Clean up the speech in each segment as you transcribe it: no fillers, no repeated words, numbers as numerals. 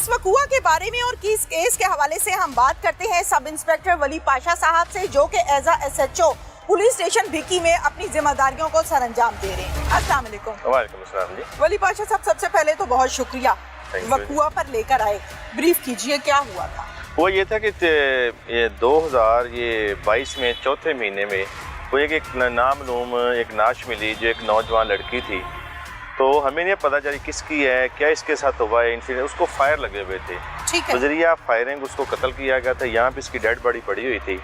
इस वकूआ के बारे में और किस केस के हवाले से हम बात करते हैं सब इंस्पेक्टर वली पाशा साहब से, जो कि एज SHO पुलिस स्टेशन भिक्की में अपनी जिम्मेदारियों को सरअंजाम दे रहे हैं। अस्सलाम वालेकुम। वालेकुम अस्सलाम जी। वली पाशा साहब, सबसे पहले तो बहुत शुक्रिया वकूआ पर लेकर आए, ब्रीफ कीजिए क्या हुआ था। वो ये था कि ये 2022 में चौथे महीने में वो एक नामलूम एक नाश मिली जो एक नौजवान लड़की थी। तो हमें नहीं पता चली किसकी है, क्या इसके साथ हुआ है इंसिडेंट। उसको फायर लगे हुए थे, बजरिया फायरिंग उसको कत्ल किया गया था। यहाँ पे इसकी डेड बॉडी पड़ी हुई थी।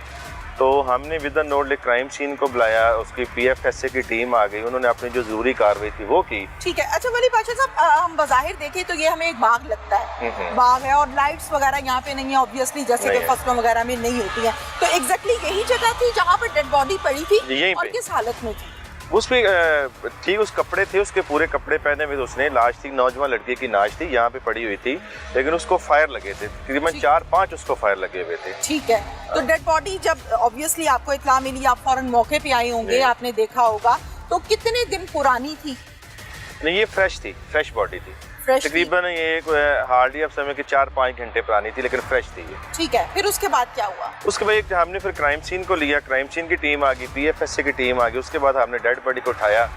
तो हमने with the note crime scene को बुलाया, उसकी PFSA की टीम आ गई, उन्होंने अपनी जो जरूरी कार्रवाई थी वो की। ठीक है। अच्छा वली पाशा साहब, हम बज़ाहिर देखें तो ये हमें एक बाग लगता है, बाग है और लाइट्स वगैरह यहाँ पे नहीं है ऑब्वियसली, जैसे कि फसलों वगैरह में नहीं होती है। तो एग्जैक्टली यही जगह थी जहाँ पर डेड बॉडी पड़ी थी और किस हालत में थी? उस पे ठीक उस कपड़े थे, उसके पूरे कपड़े पहने हुए उसने, लाश थी, नौजवान लड़की की लाश थी, यहाँ पे पड़ी हुई थी, लेकिन उसको फायर लगे थे, तकरीबन 4-5 उसको फायर लगे हुए थे। ठीक है। तो डेड बॉडी जब ऑब्वियसली आपको इत्ला मिली, आप फौरन मौके पे आए होंगे, आपने देखा होगा, तो कितने दिन पुरानी थी? नहीं, ये फ्रेश थी, फ्रेश बॉडी थी, तकरीबन ये हार्डली अब समय की 4-5 घंटे पुरानी थी, लेकिन फ्रेश थी ये। ठीक है। फिर उसके बाद क्या हुआ? उसके बाद हमने फिर क्राइम सीन को लिया, क्राइम सीन की टीम आ गई, PFSA की टीम आ गई। उसके बाद हमने डेड बॉडी को उठाया,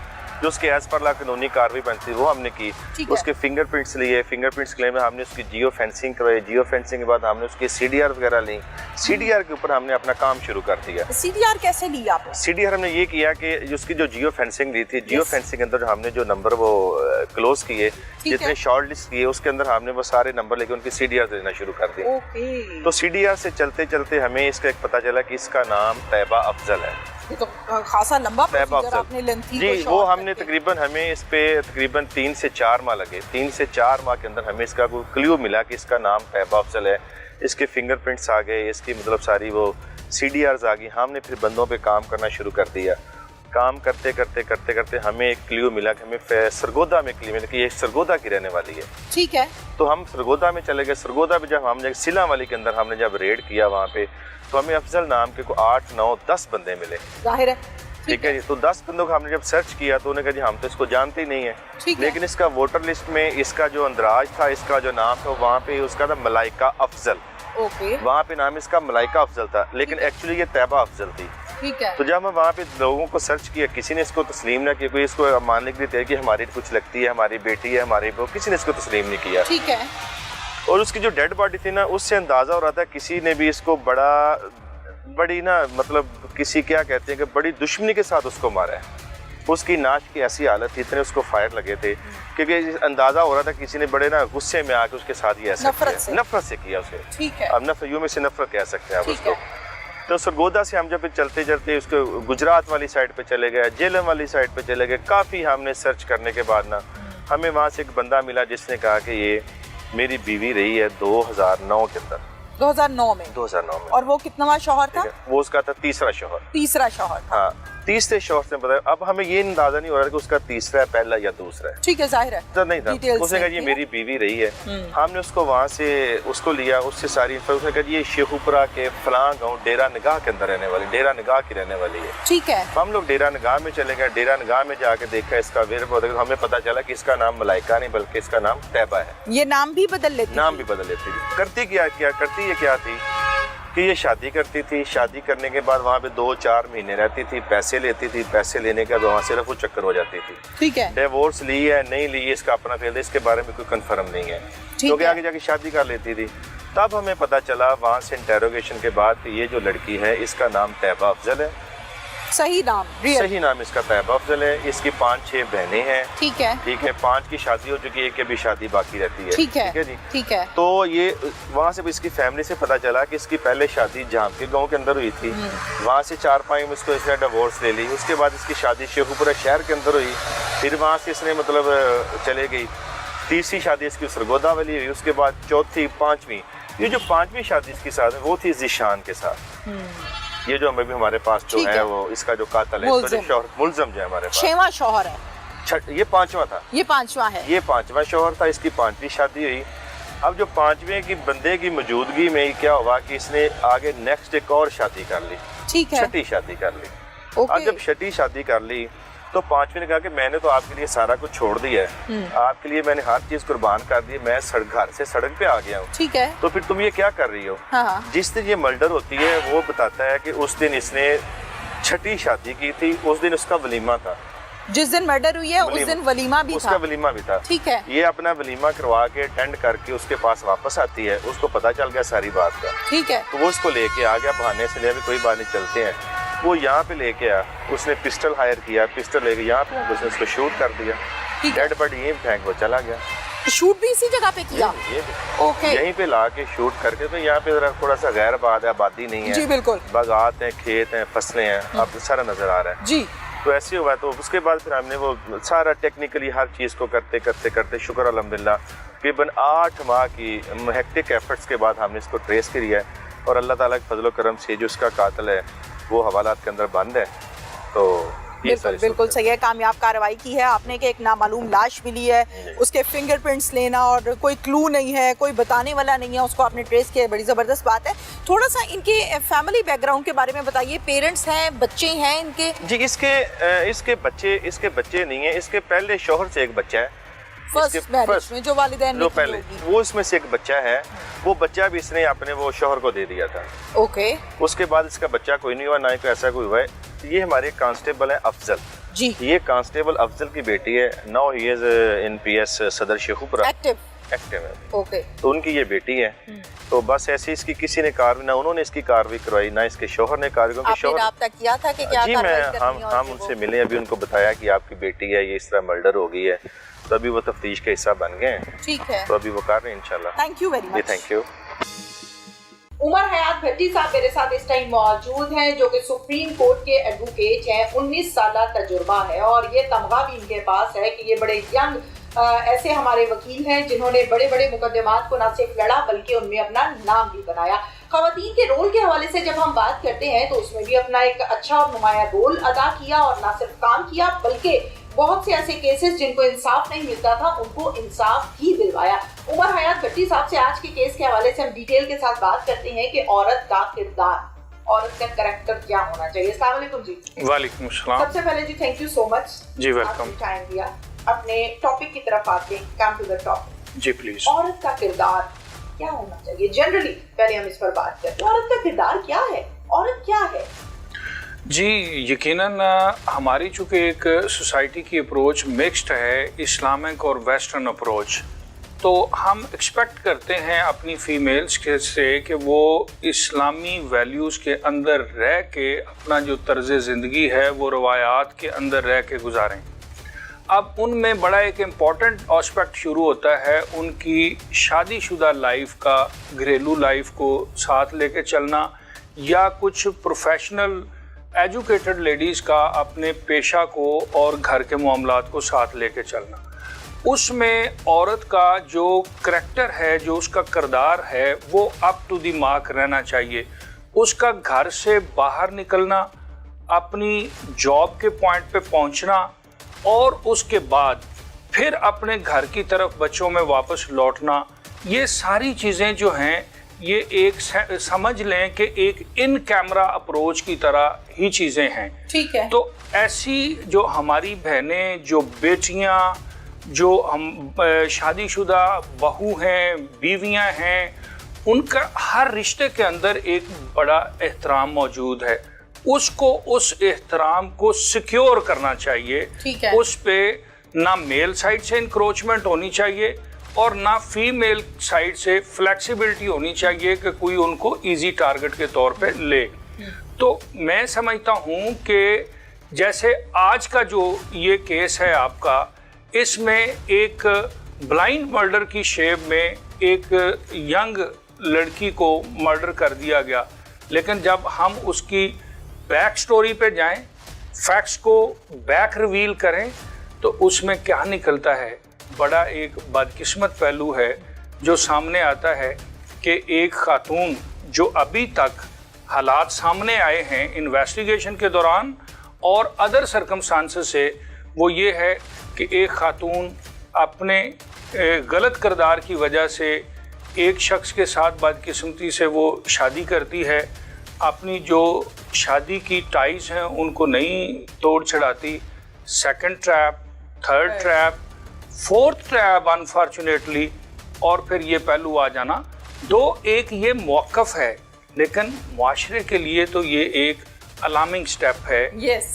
जो उसके एज पर ला कानूनी कार्रवाई बनती वो हमने की। उसके फिंगरप्रिंट्स लिए, फिंगरप्रिंट्स के लिए में हमने उसकी जियो फेंसिंग करवाई। जियो फेंसिंग के बाद हमने उसकी CDR वगैरह ली। CDR के ऊपर हमने अपना काम शुरू कर दिया। CDR कैसे ली आपने? CDR हमने ये किया कि उसकी जो जियो फेंसिंग ली थी, जियो फेंसिंग के अंदर हमने जो नंबर वो क्लोज किए, जितने शॉर्ट लिस्ट किए, उसके अंदर हमने वो सारे नंबर लेके उनकी CDR देना शुरू कर दी। तो CDR से चलते चलते हमें इसका एक पता चला कि इसका नाम तैयबा अफजल है। तो खासा लंबा प्रोसीजर आपने लेंथी जी, वो हमने तकरीबन हमें इस पे तकरीबन 3 से 4 माह लगे। 3 से 4 माह के अंदर हमें इसका कोई क्लू मिला कि इसका नाम तैयबा अफजल है। इसके फिंगरप्रिंट्स आ गए, इसकी मतलब सारी वो CDRs आ गई। हमने फिर बंदों पे काम करना शुरू कर दिया। काम करते करते हमें एक क्लू मिला कि हमें सरगोदा में क्लू मिला कि ये सरगोदा की रहने वाली है। ठीक है। तो हम सरगोदा में चले गए। सरगोदा में जब हमने सिला वाली के अंदर हमने जब रेड किया वहाँ पे, तो हमें अफजल नाम के 8, 9, 10 बंदे मिले। जाहिर है। ठीक है जी। तो 10 बंदों को हमने जब सर्च किया तो उन्होंने कहा जी हम तो इसको जानते ही नहीं है, लेकिन इसका वोटर लिस्ट में इसका जो अंदराज था, इसका जो नाम था वहाँ पे उसका था मलाइका अफजल। वहाँ पे नाम इसका मलाइका अफजल था, लेकिन एक्चुअली ये तैयबा अफजल थी। ठीक है। तो जब हम वहाँ पे लोगों को सर्च किया, किसी ने इसको तस्लीम ना किया, कोई इसको मानने के लिए तैयार कि हमारी कुछ लगती है, हमारी बेटी है, हमारी वो, किसी ने इसको तस्लीम नहीं किया। ठीक है। और उसकी जो डेड बॉडी थी ना, उससे अंदाजा हो रहा था किसी ने भी इसको बड़ी ना मतलब किसी क्या कहते हैं कि बड़ी दुश्मनी के साथ उसको मारा है। उसकी नाश की ऐसी हालत थी, इतने उसको फायर लगे थे क्योंकि अंदाजा हो रहा था किसी ने बड़े ना गुस्से में आके उसके साथ ही ऐसा नफरत से किया उसे। ठीक है। अब यूं में से नफरत कह सकते हैं आप उसको। तो सरगोदा से हम जब चलते चलते उसके गुजरात वाली साइड पे चले गए, जेलम वाली साइड पे चले गए। काफ़ी हमने सर्च करने के बाद ना हमें वहाँ से एक बंदा मिला जिसने कहा कि ये मेरी बीवी रही है 2009 के अंदर। 2009 में? 2009 में। और वो कितना शौहर था? वो उसका था तीसरा शौहर। तीसरा शौहर। हाँ, तीसरे शौहर से बताया। अब हमें ये अंदाजा नहीं हो रहा कि उसका तीसरा है, पहला या दूसरा है। ठीक है, जाहिर है। तो नहीं था, उसने कहा ये मेरी बीवी रही है। हमने उसको वहाँ से उसको लिया, उससे सारी उसने कहा ये शेखुपुरा के फलां गाँव डेरा निगाह के अंदर रहने वाली, डेरा निगाह की रहने वाली है। ठीक है। हम लोग डेरा निगाह में चले गए। डेरा निगाह में जाके देखा इसका हमें पता चला कि इसका नाम मलाइका नहीं बल्कि इसका नाम तैयबा है। ये नाम भी बदल लेती? नाम भी बदल लेती थी। करती क्या थी कि ये शादी करती थी। शादी करने के बाद वहाँ पे 2-4 महीने रहती थी, पैसे लेती थी, पैसे लेने के बाद वहाँ से रफू चक्कर हो जाती थी। ठीक है। डिवोर्स ली है नहीं ली, इसका अपना फैसला, इसके बारे में कोई कंफर्म नहीं है, क्योंकि आगे जाके शादी कर लेती थी। तब हमें पता चला वहाँ से इंटेरोगेशन के बाद कि ये जो लड़की है इसका नाम तैयबा अफजल है। सही नाम इसका तैयबा अफजल है। इसकी 5-6 बहनें हैं। ठीक है। 5 की शादी हो चुकी है, 1 की अभी शादी बाकी रहती है। ठीक है जी। ठीक है। तो ये वहाँ से इसकी फैमिली से पता चला कि इसकी पहले शादी जाम के गांव के अंदर हुई थी। वहाँ से 4-5 इसको इसने डिवोर्स ले ली। उसके बाद इसकी शादी शेखुपुरा शहर के अंदर हुई। फिर वहाँ से इसने मतलब चले गई। तीसरी शादी इसकी सरगोदा वाली हुई। उसके बाद चौथी, 5वीं, ये जो 5वीं शादी इसकी साथ है वो थी ज़ीशान के साथ। ये जो हमें भी हमारे पास जो है वो इसका जो कातल है, इसका जो शौहर मुलज़म जो है हमारे पास, 6वां शौहर है। ये 5वां था। ये 5वां है। ये 5वां शौहर था। इसकी 5वीं शादी हुई। अब जो 5वें की बंदे की मौजूदगी में क्या हुआ कि इसने आगे नेक्स्ट एक और शादी कर ली। ठीक है। छठी शादी कर ली। अब जब छठी शादी कर ली तो पांचवी ने कहा कि मैंने तो आपके लिए सारा कुछ छोड़ दिया है, आपके लिए मैंने हर चीज कुर्बान कर दी, मैं घर से सड़क पे आ गया हूँ, ठीक है, तो फिर तुम ये क्या कर रही हो? हाँ। जिस दिन ये मर्डर होती है वो बताता है कि उस दिन इसने छठी शादी की थी, उस दिन उसका वलीमा था। जिस दिन मर्डर हुई है उस दिन वलीमा भी उसका वलीमा भी था, ठीक है। ये अपना वलीमा करवा के अटेंड करके उसके पास वापस आती है, उसको पता चल गया सारी बात का, ठीक है। तो वो उसको लेके आ गया बहाने से, ले अभी कोई बात नहीं चलते हैं। वो यहाँ पे लेके आया, उसने पिस्टल हायर किया, पिस्टल लेके यहाँ पे उसने उसको शूट कर दिया, डेड बॉडी यहीं फेंक वो चला गया। शूट भी इसी जगह पे किया? ओके। यहीं पे ला के शूट करके, तो यहाँ पे थोड़ा सा गैर बात है, आबादी नहीं है जी बिल्कुल, बागात हैं, खेत हैं, फसलें हैं, अब सारा नजर आ रहा है जी। तो ऐसे हुआ। तो उसके बाद फिर हमने वो सारा टेक्निकली हर चीज़ को करते करते करते शुक्र अल्हम्दुलिल्लाह तकरीबन 8 माह की हेक्टिक एफर्ट्स के बाद हमने इसको ट्रेस किया है, और अल्लाह ताला के फजल करम से जो उसका कातिल है वो हवालात के अंदर बंद है। तो बिल्कुल सही है, कामयाब कार्रवाई की है आपने कि एक नामालूम लाश मिली है, उसके फिंगरप्रिंट्स लेना और कोई क्लू नहीं है, कोई बताने वाला नहीं है, उसको आपने ट्रेस किया, बड़ी ज़बरदस्त बात है। थोड़ा सा इनके फैमिली बैकग्राउंड के बारे में बताइए, पेरेंट्स हैं, बच्चे हैं इनके? जी इसके बच्चे नहीं है, इसके पहले शोहर से एक बच्चा है, फर्स्ट मैरिज में जो वालिदैन जो पहले वो इसमें से एक बच्चा है, वो बच्चा भी इसने अपने वो शोहर को दे दिया था। ओके। उसके बाद इसका बच्चा कोई नहीं हुआ, ना ही कोई ऐसा कोई हुआ है। ये हमारे कांस्टेबल है अफजल जी, ये कांस्टेबल अफजल की बेटी है, now he is in PS सदर शेखुपुरा एक्टिव है। ओके। तो उनकी ये बेटी है, तो बस ऐसे इसकी किसी ने कार्रवाई, ना उन्होंने इसकी कार्रवाई करवाई, ना इसके शोहर ने कार्रवाई, क्योंकि शोहर आपने किया था कि क्या जी हम उनसे मिले, अभी उनको बताया कि आपकी बेटी है, ये इस तरह मर्डर हो गई है, तो अभी वो तफ्तीश का हिस्सा बन गए हैं, ठीक है, तो अभी वो कर रहे हैं इंशाल्लाह। Thank you very much. Thank you. Umar Hayat Bhatti साहब मेरे साथ इस टाइम मौजूद हैं, जो कि सुप्रीम कोर्ट के एडवोकेट हैं, 19 साल तजुर्बा है, और ये तमगा भी इनके पास है कि ये बड़े यंग ऐसे हमारे वकील हैं जिन्होंने बड़े बड़े मुकदमात को न सिर्फ लड़ा बल्कि उनमें अपना नाम भी बनाया। खवातीन के रोल के हवाले से जब हम बात करते हैं तो उसमें भी अपना एक अच्छा और नुमाया रोल अदा किया, और न सिर्फ काम किया बल्कि बहुत से ऐसे केसेस जिनको इंसाफ नहीं मिलता था उनको इंसाफ ही दिलवाया। उमर हयात भट्टी साहब से आज के केस के हवाले से हम डिटेल के साथ बात करते हैं कि औरत का किरदार, औरत का कैरेक्टर क्या होना चाहिए। अस्सलाम वालेकुम जी। वालेकुम सलाम। सबसे पहले जी थैंक यू सो मच जी, वेलकम। टाइम दिया। अपने टॉपिक की तरफ आते हैं, कम टू द टॉपिक जी प्लीज। औरत का किरदार क्या होना चाहिए जनरली, पहले हम इस पर बात करते हैं। औरत का किरदार क्या है, औरत क्या है? जी यकीनन हमारी चूँकि एक सोसाइटी की अप्रोच मिक्स्ड है, इस्लामिक और वेस्टर्न अप्रोच, तो हम एक्सपेक्ट करते हैं अपनी फीमेल्स के से कि वो इस्लामी वैल्यूज़ के अंदर रह के अपना जो तर्ज ज़िंदगी है वो रवायात के अंदर रह के गुजारें। अब उनमें बड़ा एक इम्पॉर्टेंट एस्पेक्ट शुरू होता है उनकी शादीशुदा लाइफ का, घरेलू लाइफ को साथ लेके चलना, या कुछ प्रोफेशनल एजुकेटेड लेडीज़ का अपने पेशा को और घर के मामलात को साथ लेके चलना। उसमें औरत का जो करैक्टर है, जो उसका किरदार है, वो अप टू द मार्क रहना चाहिए। उसका घर से बाहर निकलना, अपनी जॉब के पॉइंट पे पहुंचना, और उसके बाद फिर अपने घर की तरफ बच्चों में वापस लौटना, ये सारी चीज़ें जो हैं ये एक समझ लें कि एक इन कैमरा अप्रोच की तरह ही चीज़ें हैं। ठीक है। तो ऐसी जो हमारी बहनें, जो बेटियां, जो हम शादीशुदा बहू हैं, बीवियां हैं, उनका हर रिश्ते के अंदर एक बड़ा एहतराम मौजूद है। उसको उस एहतराम को सिक्योर करना चाहिए। ठीक है। उस पे ना मेल साइड से इंक्रोचमेंट होनी चाहिए और ना फीमेल साइड से फ्लेक्सिबिलिटी होनी चाहिए कि कोई उनको इजी टारगेट के तौर पे ले। तो मैं समझता हूँ कि जैसे आज का जो ये केस है आपका, इसमें एक ब्लाइंड मर्डर की शेप में एक यंग लड़की को मर्डर कर दिया गया, लेकिन जब हम उसकी बैक स्टोरी पे जाएं, फैक्ट्स को बैक रिवील करें, तो उसमें क्या निकलता है, बड़ा एक बदकिस्मत पहलू है जो सामने आता है कि एक खातून जो अभी तक हालात सामने आए हैं इन्वेस्टिगेशन के दौरान और अदर सर्कमस्टांसेस से, वो ये है कि एक खातून अपने गलत किरदार की वजह से एक शख्स के साथ बदकिस्मती से वो शादी करती है, अपनी जो शादी की टाइज हैं उनको नहीं तोड़ छड़ाती, second trap, third trap, fourth trap unfortunately, और फिर ये पहलू आ जाना। एक ये मौक़िफ़ है, लेकिन मुआशरे के लिए तो ये एक अलार्मिंग स्टेप है। Yes.